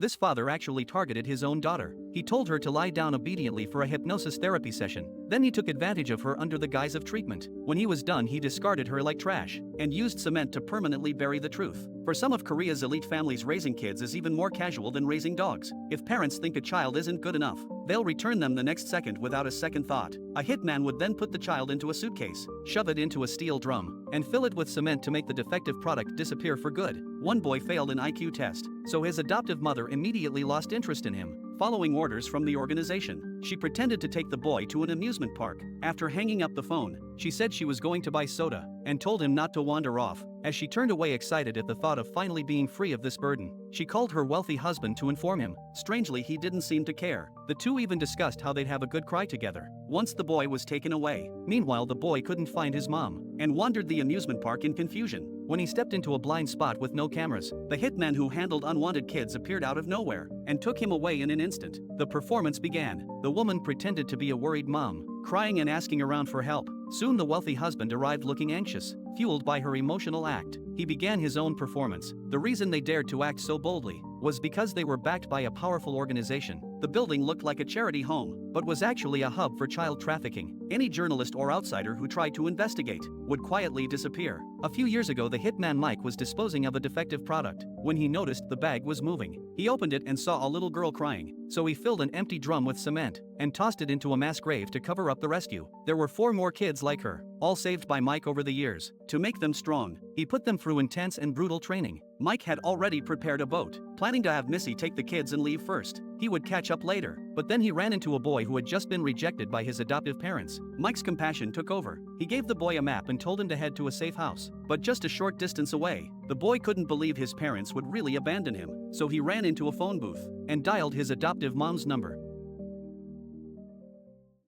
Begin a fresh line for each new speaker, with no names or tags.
This father actually targeted his own daughter. He told her to lie down obediently for a hypnosis therapy session. Then he took advantage of her under the guise of treatment. When he was done, he discarded her like trash and used cement to permanently bury the truth. For some of Korea's elite families, raising kids is even more casual than raising dogs. If parents think a child isn't good enough, they'll return them the next second without a second thought. A hitman would then put the child into a suitcase, shove it into a steel drum, and fill it with cement to make the defective product disappear for good. One boy failed an IQ test, so his adoptive mother immediately lost interest in him. Following orders from the organization, she pretended to take the boy to an amusement park. After hanging up the phone, she said she was going to buy soda and told him not to wander off. As she turned away excited at the thought of finally being free of this burden, she called her wealthy husband to inform him. Strangely, he didn't seem to care. The two even discussed how they'd have a good cry together once the boy was taken away. Meanwhile, the boy couldn't find his mom and wandered the amusement park in confusion. When he stepped into a blind spot with no cameras, the hitman who handled unwanted kids appeared out of nowhere and took him away in an instant. The performance began. The woman pretended to be a worried mom, crying and asking around for help. Soon the wealthy husband arrived looking anxious, fueled by her emotional act. He began his own performance. The reason they dared to act so boldly was because they were backed by a powerful organization. The building looked like a charity home, but was actually a hub for child trafficking. Any journalist or outsider who tried to investigate would quietly disappear. A few years ago, the hitman Mike was disposing of a defective product when he noticed the bag was moving. He opened it and saw a little girl crying, so he filled an empty drum with cement and tossed it into a mass grave to cover up the rescue. There were 4 more kids like her, all saved by Mike over the years. To make them strong, he put them through intense and brutal training. Mike had already prepared a boat, planning to have Missy take the kids and leave first. He would catch up later, but then he ran into a boy who had just been rejected by his adoptive parents. Mike's compassion took over. He gave the boy a map and told him to head to a safe house, but just a short distance away. The boy couldn't believe his parents would really abandon him, so he ran into a phone booth and dialed his adoptive mom's number.